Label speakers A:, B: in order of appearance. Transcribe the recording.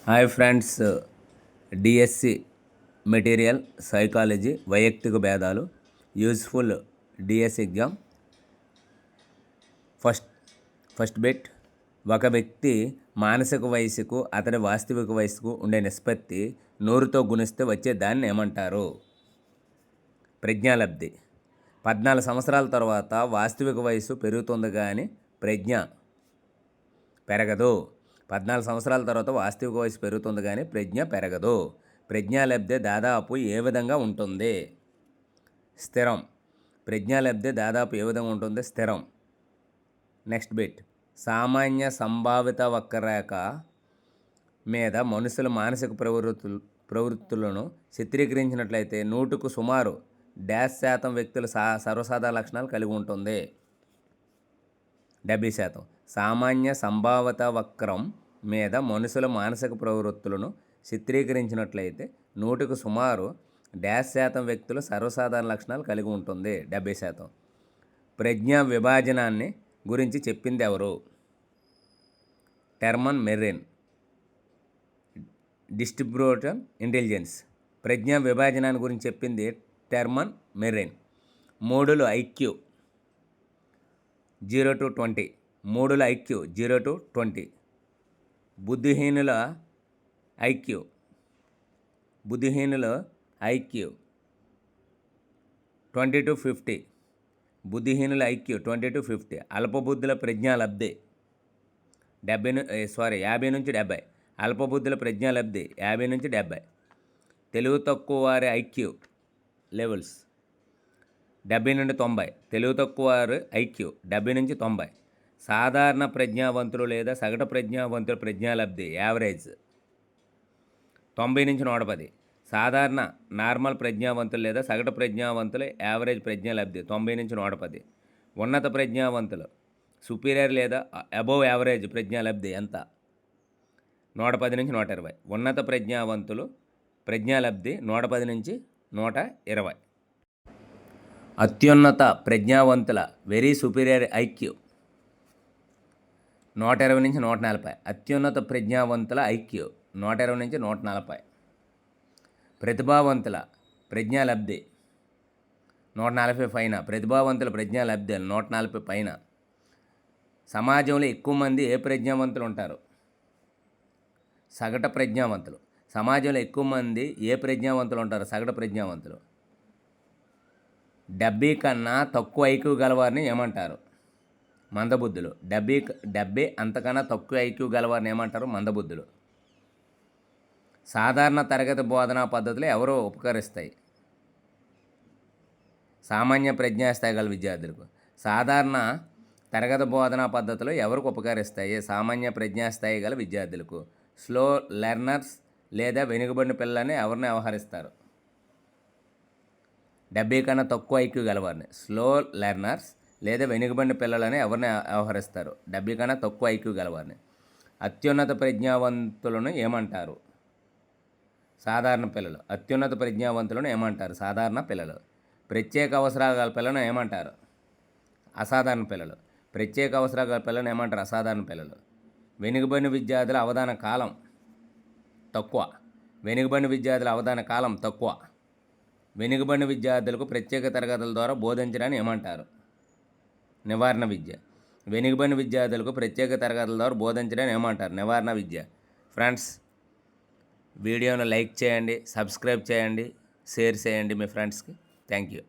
A: Hi friends, DSC material psychology వైయక్తిక భేదాలు useful DSC exam first bit. ఒక వ్యక్తి మానసిక వయసుకు అతని వాస్తవిక వయసుకు ఉండే నిష్పత్తి 100తో గుణిస్తే వచ్చే దాన్ని ఏమంటారు? ప్రజ్ఞాలబ్ధి. 14 సంవత్సరాల తర్వాత వాస్తవిక వయసు పెరుగుతుంది కానీ ప్రజ్ఞ పెరగదు. 14 సంవత్సరాల తర్వాత వాస్తవిక వయసు పెరుగుతుంది కానీ ప్రజ్ఞ పెరగదు. ప్రజ్ఞాలబ్ధి దాదాపు ఏ విధంగా ఉంటుంది? స్థిరం. ప్రజ్ఞాలబ్ధి దాదాపు ఏ విధంగా ఉంటుంది? స్థిరం. Next bit. సామాన్య సంభావిత వక్రరేఖ మీద మనుషుల మానసిక ప్రవృత్తులను చిత్రీకరించినట్లయితే 100కు సుమారు 70% వ్యక్తుల సర్వసాధారణ లక్షణాలు కలిగి ఉంటుంది. 70%. సామాన్య సంభావిత వక్రం మీద మనుషుల మానసిక ప్రవృత్తులను చిత్రీకరించినట్లయితే 100కు సుమారు 70% వ్యక్తులు సర్వసాధారణ లక్షణాలు కలిగి ఉంటుంది. 70%. ప్రజ్ఞా విభాజనాన్ని గురించి చెప్పింది ఎవరు? Terman Merrill. Distributed intelligence. ప్రజ్ఞా విభాజనాన్ని గురించి చెప్పింది టెర్మన్ మెర్రిన్. మూడుల ఐక్యూ 0 to 20. మూడుల ఐక్యూ 0 to 20. బుద్ధిహీనుల ఐక్యూ 20 to 50. బుద్ధిహీనుల ఐక్యూ 20 to 50. అల్పబుద్ధుల ప్రజ్ఞాలబ్ధి 50 నుంచి 70. అల్పబుద్ధుల ప్రజ్ఞాలబ్ధి 50 నుంచి 70. తెలివి తక్కువ వారి ఐక్యూ లెవెల్స్ 70 నుండి 90. తెలివి తక్కువ వారి ఐక్యూ 70 నుంచి 90. సాధారణ ప్రజ్ఞావంతులు లేదా సగటు ప్రజ్ఞావంతుల ప్రజ్ఞాలబ్ధి యావరేజ్ 90 నుంచి 110. సాధారణ నార్మల్ ప్రజ్ఞావంతులు లేదా సగటు ప్రజ్ఞావంతుల యావరేజ్ ప్రజ్ఞాలబ్ధి 90 నుంచి 110. ఉన్నత ప్రజ్ఞావంతులు సుపీరియర్ లేదా అబోవ్ యావరేజ్ ప్రజ్ఞాలబ్ధి ఎంత? 110 నుంచి 120. ఉన్నత ప్రజ్ఞావంతులు ప్రజ్ఞాలబ్ధి 110 నుంచి 120. అత్యున్నత ప్రజ్ఞావంతుల వెరీ సుపీరియర్ ఐక్యూ 120 నుంచి 140. అత్యున్నత ప్రజ్ఞావంతుల ఐక్యూ 120 నుంచి 140. ప్రతిభావంతుల ప్రజ్ఞాలబ్ధి 140 పైన. ప్రతిభావంతుల ప్రజ్ఞాలబ్ధి 140 పైన. సమాజంలో ఎక్కువ మంది ఏ ప్రజ్ఞావంతులు ఉంటారు? సగటు ప్రజ్ఞావంతులు. సమాజంలో ఎక్కువ మంది ఏ ప్రజ్ఞావంతులు ఉంటారు? సగటు ప్రజ్ఞావంతులు. 70 కన్నా తక్కువ ఐక్యూ గలవారిని ఏమంటారు? మందబుద్ధులు. 70 అంతకన్నా తక్కువ ఐక్యూ గలవారిని ఏమంటారు? మందబుద్ధులు. సాధారణ తరగతి బోధనా పద్ధతులు ఎవరు ఉపకరిస్తాయి? సామాన్య ప్రజ్ఞాస్థాయి గల విద్యార్థులకు. సాధారణ తరగతి బోధనా పద్ధతులు ఎవరికి ఉపకరిస్తాయి? సామాన్య ప్రజ్ఞాస్థాయి గల విద్యార్థులకు. స్లో లెర్నర్స్ లేదా వెనుకబడిన పిల్లలని ఎవరిని వ్యవహరిస్తారు? 70 కన్నా తక్కువ ఐక్యూ గలవారిని. స్లో లెర్నర్స్ లేదా వెనుకబడిన పిల్లలని ఎవరిని వ్యవహరిస్తారు? 70 కన్నా తక్కువ ఐక్యూ గలవారిని. అత్యున్నత ప్రజ్ఞావంతులను ఏమంటారు? సాధారణ పిల్లలు. అత్యున్నత ప్రజ్ఞావంతులను ఏమంటారు? సాధారణ పిల్లలు. ప్రత్యేక అవసరాల గల పిల్లలను ఏమంటారు? అసాధారణ పిల్లలు. ప్రత్యేక అవసరాల గల పిల్లలను ఏమంటారు? అసాధారణ పిల్లలు. వెనుకబడిన విద్యార్థుల అవధాన కాలం తక్కువ. వెనుకబడిన విద్యార్థుల అవధాన కాలం తక్కువ. వెనుకబడిన విద్యార్థులకు ప్రత్యేక తరగతుల ద్వారా బోధించడాన్ని ఏమంటారు? నివారణ విద్య. వెనుకబడిన విద్యార్థులకు ప్రత్యేక తరగతుల ద్వారా బోధించడాన్ని ఏమంటారు? నివారణ విద్య. ఫ్రెండ్స్, వీడియోను లైక్ చేయండి, సబ్స్క్రైబ్ చేయండి, షేర్ చేయండి మీ ఫ్రెండ్స్కి. Thank you.